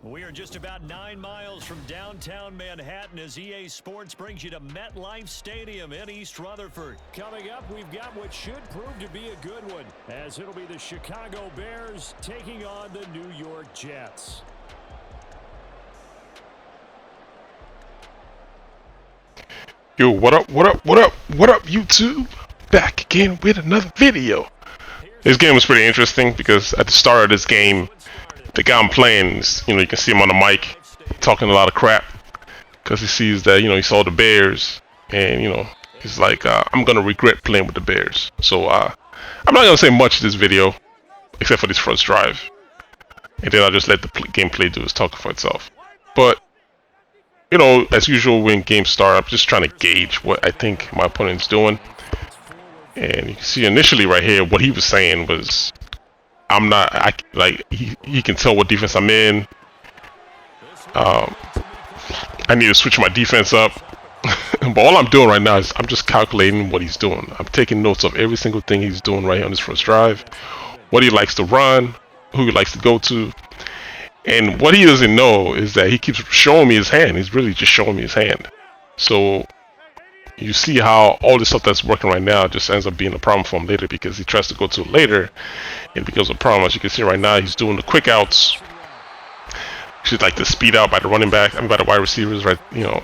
We are just about 9 miles from downtown Manhattan as EA Sports brings you to MetLife Stadium in East Rutherford. Coming up, we've got what should prove to be a good one, as it'll be the Chicago Bears taking on the New York Jets. Yo, what up, YouTube? Back again with another video. This game was pretty interesting because at the start of this game, the guy I'm playing is, you can see him on the mic talking a lot of crap because he sees that, he saw the Bears and, he's like, I'm going to regret playing with the Bears. So, I'm not going to say much in this video except for this first drive. And then I'll just let the gameplay do its talking for itself. But, as usual when games start, I'm just trying to gauge what I think my opponent's doing. And you can see initially right here, what he was saying was, he can tell what defense I'm in. I need to switch my defense up. But all I'm doing right now is I'm just calculating what he's doing. I'm taking notes of every single thing he's doing right here on this first drive. What he likes to run, who he likes to go to. And what he doesn't know is that he keeps showing me his hand. He's really just showing me his hand. So you see how all this stuff that's working right now just ends up being a problem for him later because he tries to go to it later and becomes a problem. As you can see right now, he's doing the quick outs. She's like the speed out by the running back, by the wide receivers, right,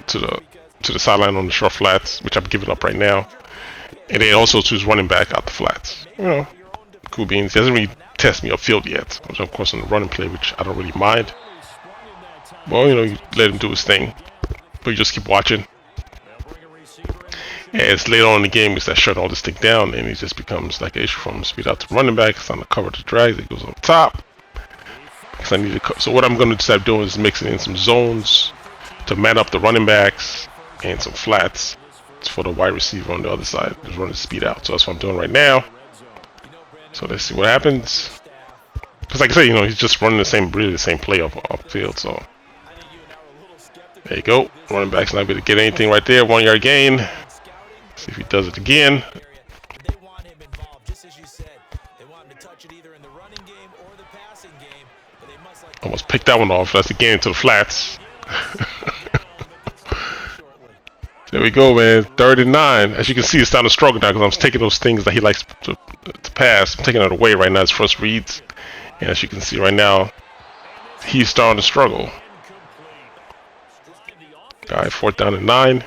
to the sideline on the short flats, which I'm giving up right now. And then also to his running back out the flats. Cool beans. He hasn't really tested me upfield yet, which of course on the running play, which I don't really mind. Well, you let him do his thing, but you just keep watching. As later on in the game, we start shutting all this thing down, and it just becomes like an issue from speed out to running back. It's on the cover the drag that goes on top. Because I need to. So what I'm going to start doing is mixing in some zones to man up the running backs and some flats for the wide receiver on the other side. Just running speed out. So that's what I'm doing right now. So let's see what happens. Because like I said, he's just running the same play upfield. So there you go. Running back's not going to get anything right there. 1 yard gain. See if he does it again. Almost picked that one off. That's again into the flats. There we go, man. 3rd and 9. As you can see, it's starting to struggle now because I'm taking those things that he likes to pass. I'm taking it away right now. His first reads. And as you can see right now, he's starting to struggle. All right, 4th down and 9.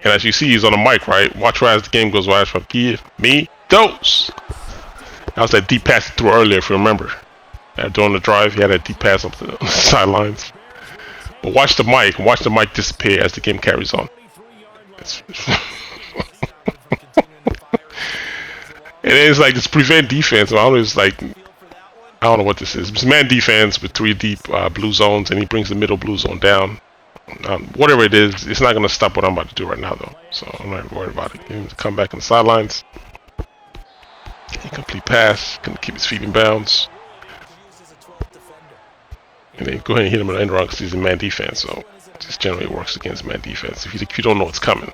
And as you see, he's on the mic, right? Watch as the game goes by. Give me those. That was that deep pass he threw earlier, if you remember. During the drive, he had that deep pass up the sidelines. But watch the mic. Watch the mic disappear as the game carries on. And it's like this prevent defense. I don't know what this is. It's man defense with 3 deep blue zones, and he brings the middle blue zone down. Whatever it is, it's not going to stop what I'm about to do right now, though. So I'm not worried about it. Get him to come back on the sidelines. Incomplete pass. Going to keep his feet in bounds. And then go ahead and hit him in the end run because he's in man defense. So this generally works against man defense if you don't know what's coming.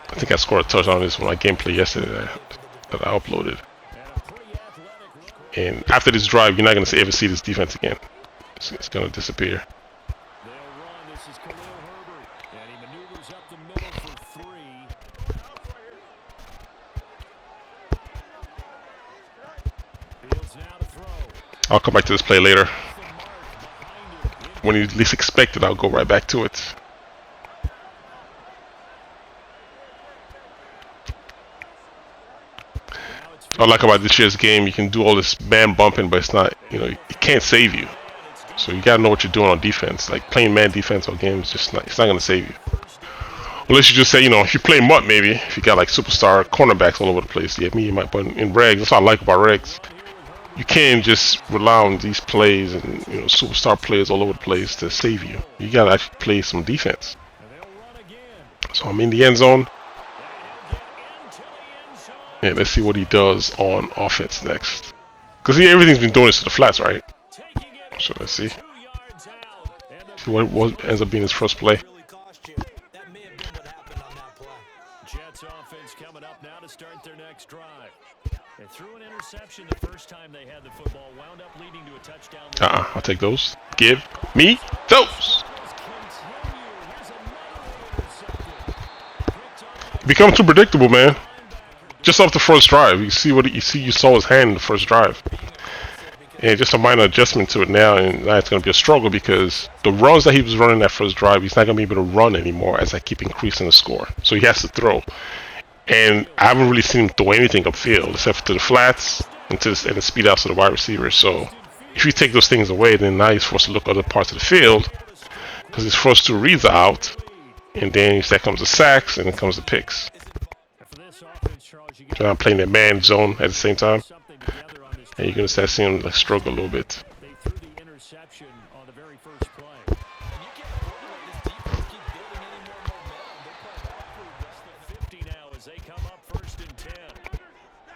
I think I scored a touchdown on this when I gameplay yesterday that I uploaded. And after this drive, you're not going to ever see this defense again. It's going to disappear. I'll come back to this play later. When you least expect it, I'll go right back to it. What I like about this year's game, you can do all this man bumping, but it's not, it can't save you. So you gotta know what you're doing on defense. Like playing man defense on games, it's not gonna save you. Unless you just say, if you play MUT, maybe if you got like superstar cornerbacks all over the place. Yeah, me, but in regs, that's what I like about regs. You can't just rely on these plays and superstar players all over the place to save you. You gotta actually play some defense. So I'm in the end zone. And let's see what he does on offense next. Because everything's been doing this to the flats, right? So let's see. See what ends up being his first play. Jets offense coming up now to start their next drive. They threw an interception the first time they had the football, wound up leading to a touchdown. I'll take those. Give me those. Become too predictable, man. Just off the first drive, you saw his hand in the first drive, and just a minor adjustment to it now, and now it's going to be a struggle because the runs that he was running that first drive, he's not going to be able to run anymore as I keep increasing the score. So he has to throw, and I haven't really seen him throw anything upfield except to the flats and the speed outs to the wide receivers. So if you take those things away, then now he's forced to look at other parts of the field because his first two reads are out, and then that comes the sacks and then comes the picks. So I'm playing that man zone at the same time, and you're gonna start seeing him like struggle a little bit.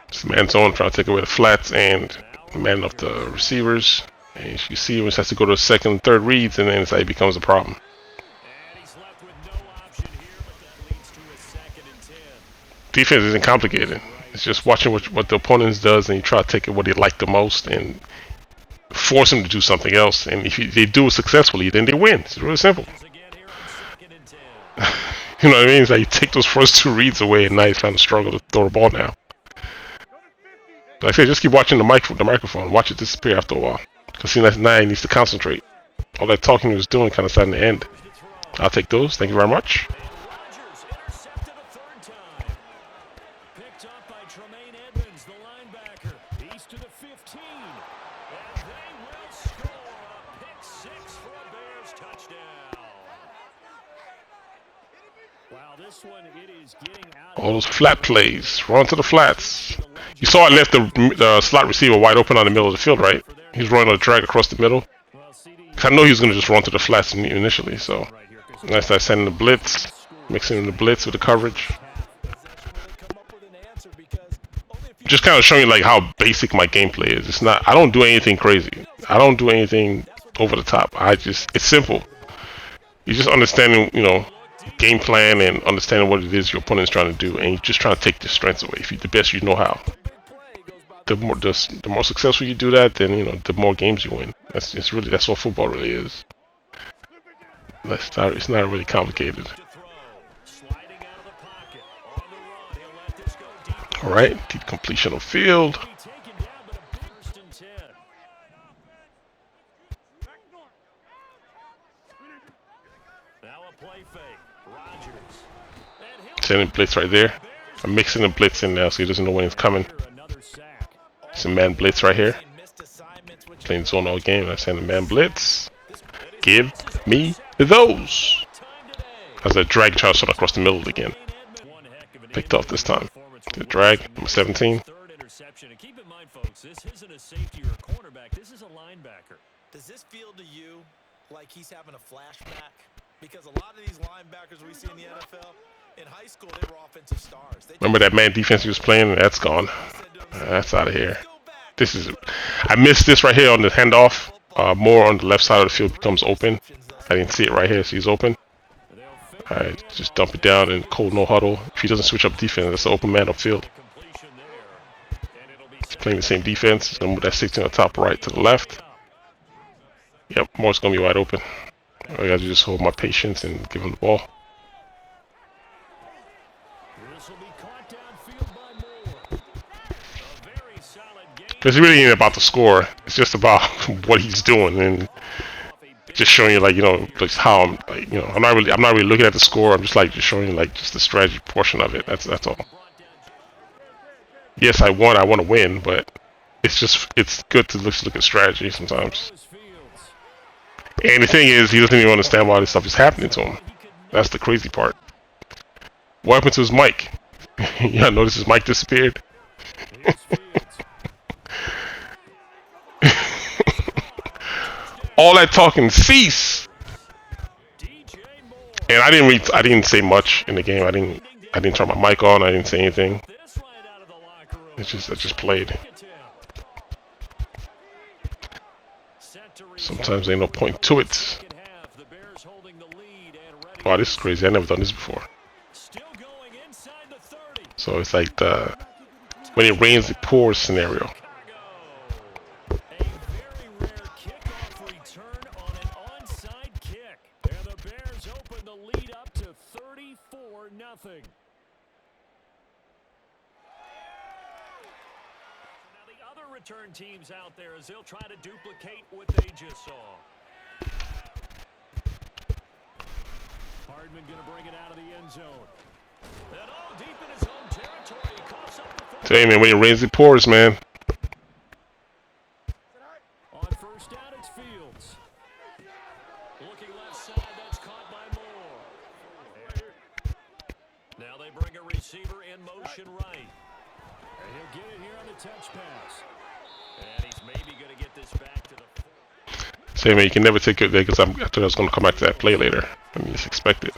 It's man zone, trying to take away the flats and man up the receivers. And you see, when he has to go to the second and third reads, and then it's like it becomes a problem. Defense isn't complicated. It's just watching what the opponent does, and you try to take it what they like the most and force them to do something else. And if they do it successfully, then they win. It's really simple. You know what I mean? It's like you take those first two reads away, and now you're trying to struggle to throw the ball now. Like I said, just keep watching the microphone. Watch it disappear after a while. Because now he needs to concentrate. All that talking he was doing kind of starting to end. I'll take those. Thank you very much. All those flat plays. Run to the flats. You saw I left the slot receiver wide open on the middle of the field, right? He's running a drag across the middle. I know he was going to just run to the flats initially, so I started sending the blitz, mixing in the blitz with the coverage. Just kind of showing you like how basic my gameplay is. It's not. I don't do anything crazy. I don't do anything over the top. It's simple. You're just understanding, game plan and understanding what it is your opponent's trying to do, and you're just trying to take the strengths away. If you the best you know how. The more successful you do that, then the more games you win. That's what football really is. It's not really complicated. All right, deep completion of field. Sending blitz right there. I'm mixing the blitz in now so he doesn't know when it's coming. Some man blitz right here. Playing zone all game. I send a man blitz. Give me those. As I drag trying to shot across the middle again. Picked off this time. The drag, number 17. Keep in mind, folks, this isn't a safety or a cornerback. This is a linebacker. Does this feel to you like he's having a flashback? Because a lot of these linebackers we see in the NFL, in high school, they were offensive stars. Remember that man defense he was playing? That's gone. That's out of here. I missed this right here on the handoff. More on the left side of the field becomes open. I didn't see it right here, so he's open. Alright, just dump it down and cold no huddle. If he doesn't switch up defense, that's an open man upfield. He's playing the same defense. He's going to move that 16 on the top right to the left. Yep, Moore's going to be wide open. I got to just hold my patience and give him the ball. Because it really ain't about the score. It's just about what he's doing and just showing you, like, like how I'm, like, I'm not really looking at the score. I'm just just showing you, like, just the strategy portion of it. That's all. Yes, I want to win, but it's good to look at strategy sometimes. And the thing is, he doesn't even understand why this stuff is happening to him. That's the crazy part. What happened to his mic? Yeah, notice his mic disappeared. All that talking cease. And I didn't say much in the game. I didn't turn my mic on. I didn't say anything. I just played. Sometimes ain't no point to it. Wow, this is crazy. I've never done this before. So it's like the when it rains, it pours scenario. A very rare kickoff return on an onside kick. And the Bears open the lead up to 34-0. Now the other return teams out there as they'll try to duplicate what they just saw. Hardman going to bring it out of the end zone. And all deep in his own territory, he coughs up the Hey man, when it rains, it pours, man. on first down, it's Fields. Looking left side, that's caught by Moore. Now they bring a receiver in motion right. And he'll get it here on the touch pass. And he's maybe going to get this back to the... Say man, you can never take it there because I thought I was going to come back to that play later. I mean, just expect it.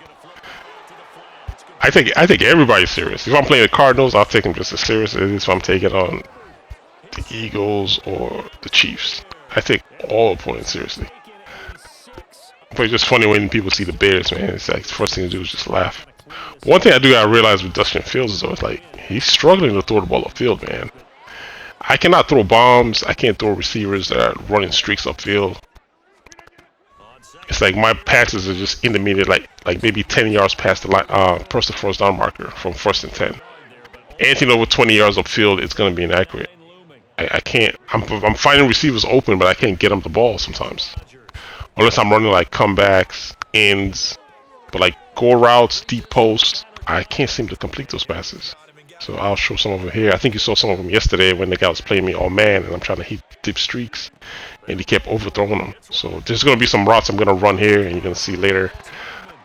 I think everybody's serious. If I'm playing the Cardinals, I'll take them just as serious as if I'm taking on the Eagles or the Chiefs. I take all opponents seriously. But it's just funny when people see the Bears, man. It's like the first thing to do is just laugh. One thing I do gotta realize with Justin Fields is though, it's like he's struggling to throw the ball upfield, man. I cannot throw bombs. I can't throw receivers that are running streaks upfield. It's like my passes are just intermediate, like maybe 10 yards past the line, past the first down marker from 1st and 10. Anything over 20 yards upfield, it's gonna be inaccurate. I can't. I'm finding receivers open, but I can't get them the ball sometimes. Unless I'm running like comebacks, ends, but like go routes, deep posts, I can't seem to complete those passes. So I'll show some of them here. I think you saw some of them yesterday when the guy was playing me all man, and I'm trying to hit dip streaks, and he kept overthrowing them. So there's gonna be some routes I'm gonna run here, and you're gonna see later.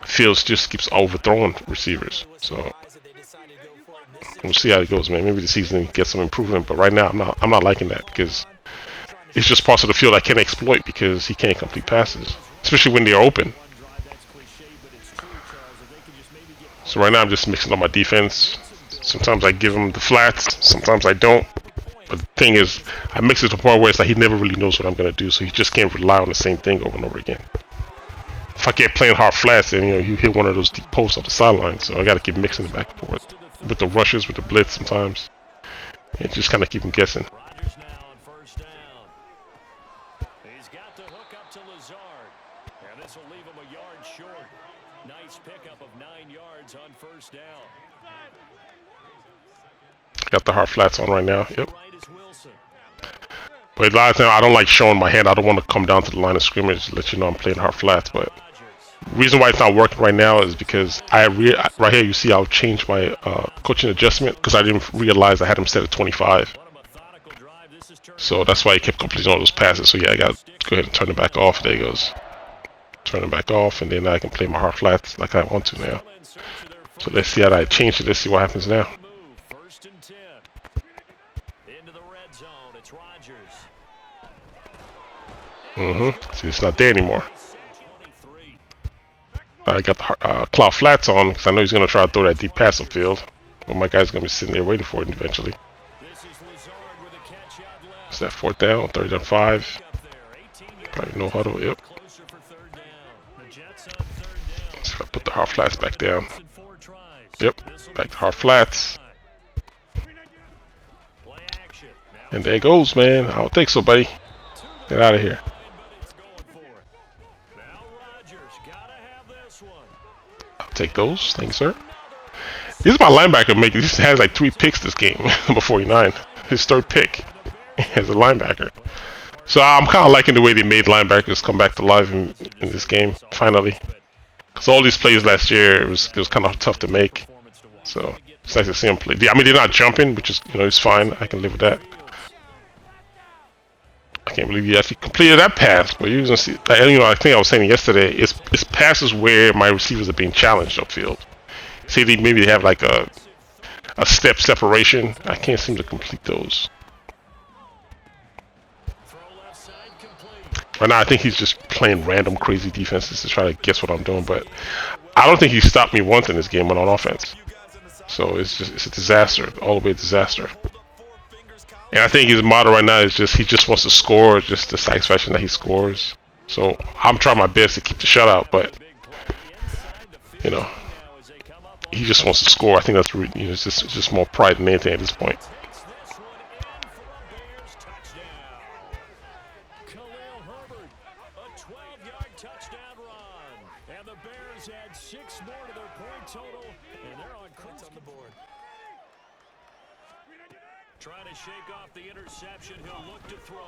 Fields just keeps overthrowing receivers. So we'll see how it goes, man. Maybe the season gets some improvement, but right now I'm not liking that because it's just parts of the field I can't exploit because he can't complete passes, especially when they're open. So right now I'm just mixing up my defense. Sometimes I give him the flats, sometimes I don't. But the thing is, I mix it to a point where it's like he never really knows what I'm gonna do, so he just can't rely on the same thing over and over again. If I get playing hard flats, then you hit one of those deep posts off the sideline, so I gotta keep mixing it back and forth with the rushes, with the blitz sometimes, and just kind of keep him guessing. Rodgers now on first down. He's got the hook up to Lazard. And this will leave him a yard short. Nice pickup of 9 yards on first down. Got the hard flats on right now. Yep. But a lot of times I don't like showing my hand. I don't want to come down to the line of scrimmage to let you know I'm playing hard flats. But the reason why it's not working right now is because right here you see I'll change my coaching adjustment because I didn't realize I had him set at 25. So that's why he kept completing all those passes. So yeah, I got to go ahead and turn it back off. There he goes. Turn it back off, and then I can play my hard flats like I want to now. So let's see how I change it. Let's see what happens now. First and 10. Into the red zone. It's Rodgers. See, it's not there anymore. I got the cloud flats on because I know he's going to try to throw that deep pass upfield. But my guy's going to be sitting there waiting for it eventually. Is that 4th down? 3rd and 5. Probably no huddle. Yep. So I put the hard flats back down. Yep. Back to hard flats. And there it goes, man. I don't think so, buddy. Get out of here. I'll take those. Thanks, sir. This is my linebacker making. He has like 3 picks this game. Number 49. His 3rd pick as a linebacker. So I'm kind of liking the way they made linebackers come back to life in this game, finally. Because all these plays last year, it was kind of tough to make. So it's nice to see them play. I mean, they're not jumping, which is, it's fine. I can live with that. I can't believe you actually completed that pass, but you can see, I think I was saying yesterday, it's passes where my receivers are being challenged upfield. See, maybe they have like a step separation. I can't seem to complete those. Right now, I think he's just playing random crazy defenses to try to guess what I'm doing, but I don't think he stopped me once in this game on offense. So it's a disaster, all the way a disaster. And I think his motto right now is he just wants to score, just the satisfaction that he scores. So I'm trying my best to keep the shutout, but he just wants to score. I think that's it's just more pride than anything at this point. Trying to shake off the interception, he'll look to throw.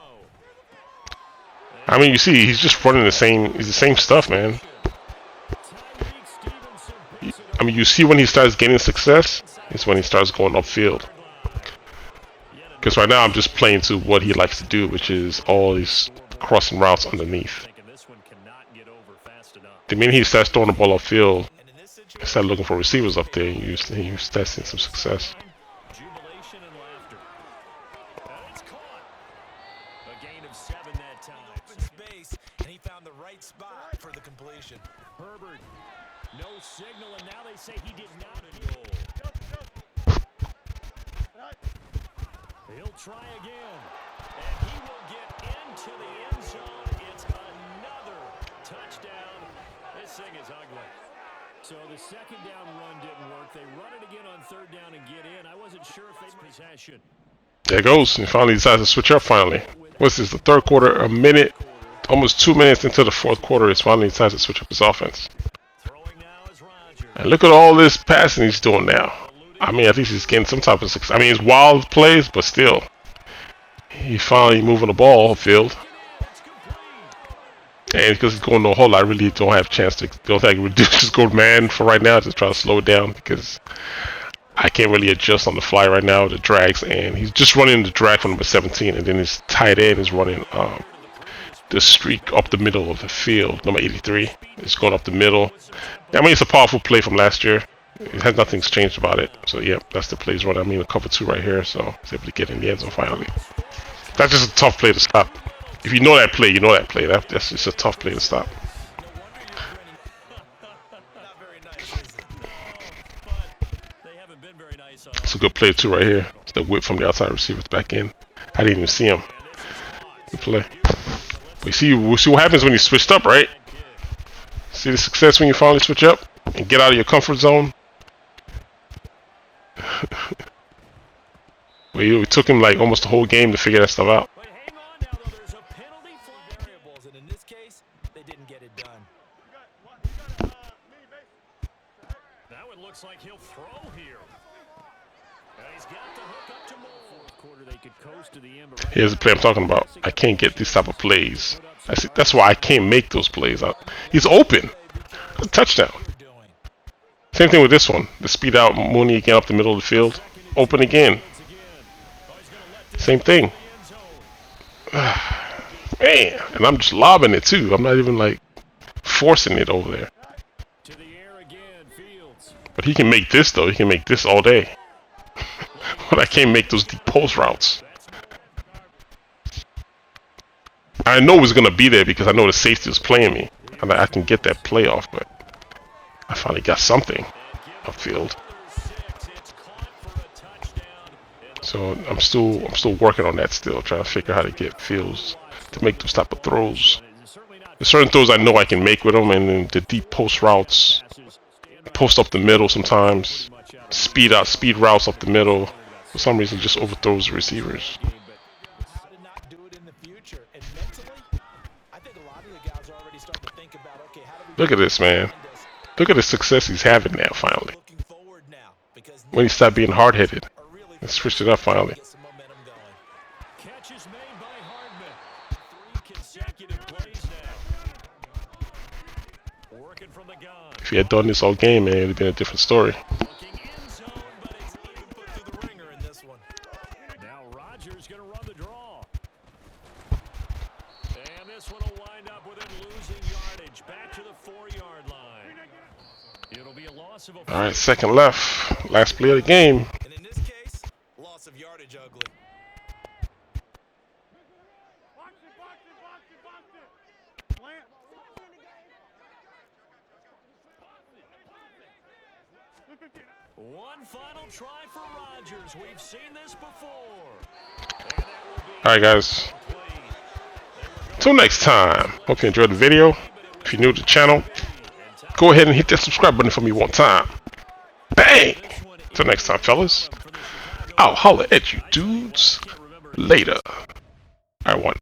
I mean, you see, he's just running the same stuff, man. I mean, you see when he starts getting success, it's when he starts going upfield. Because right now I'm just playing to what he likes to do, which is all these crossing routes underneath. The minute he starts throwing the ball upfield, I start looking for receivers up there, and you start seeing some success. Jubilation and laughter. It's caught. A gain of 7 that time. Open space, and he found the right spot for the completion. Herbert, no signal, and now they say he did not goal. He'll try again, and he will get into the end zone. It's another touchdown. This thing is ugly. So the second down run didn't work. They run it again on third down and get in. I wasn't sure if they possession. There it goes. He finally decides to switch up finally. What's this, the third quarter? A minute, almost 2 minutes into the fourth quarter, it's finally decides to switch up his offense. And look at all this passing he's doing now. I mean, at least he's getting some type of success. I mean, it's wild plays, but still. He's finally moving the ball upfield. And because he's going no hole, I really don't have a chance to go back and reduce his goal man for right now. Just try to slow it down because I can't really adjust on the fly right now. The drags, and he's just running the drag from number 17, and then his tight end is running the streak up the middle of the field. Number 83 is going up the middle. I mean, it's a powerful play from last year. It has nothing's changed about it. So yeah, that's the plays running. I mean, a cover 2 right here, so he's able to get in the end zone finally. That's just a tough play to stop. If you know that play, you know that play. That's just a tough play to stop. It's a good play too right here. It's the whip from the outside receivers back in. I didn't even see him. Good play. We'll see what happens when you switched up, right? See the success when you finally switch up and get out of your comfort zone. It took him like almost the whole game to figure that stuff out. Looks like he'll throw here. He's got the hook up to more. Fourth quarter, they could coast to the end. Here's the play I'm talking about. I can't get these type of plays. That's why I can't make those plays. He's open. A touchdown. Same thing with this one. The speed out Mooney again up the middle of the field. Open again. Same thing. Man, and I'm just lobbing it too. I'm not even like forcing it over there. But he can make this though. He can make this all day. But I can't make those deep post routes. I know it's gonna be there because I know the safety is playing me, and I can get that play off. But I finally got something upfield. So I'm still working on that still, trying to figure out how to get Fields to make those type of throws. There's certain throws I know I can make with him, and then the deep post routes, post up the middle sometimes, speed routes up the middle. For some reason, just overthrows the receivers. Look at this, man. Look at the success he's having now, finally. When he stopped being hard-headed and switched it up finally. If he had done this all game, man, it would have been a different story. Now Rodgers going to run the draw. And this one will wind up with him losing yardage back to the 4-yard line. It'll be a loss of a... All right, second left. Last play of the game. And in this case, loss of yardage ugly. One final try for Rodgers. We've seen this before. All right, guys. Till next time. Hope you enjoyed the video. If you're new to the channel, go ahead and hit that subscribe button for me one time. Bam! Bang! Till next time, fellas. I'll holler at you dudes later. I want.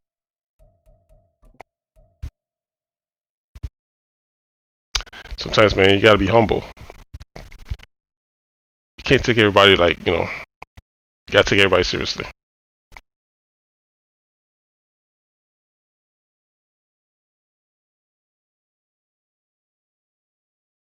Sometimes, man, you gotta be humble. You can't take everybody like, you know, you gotta take everybody seriously.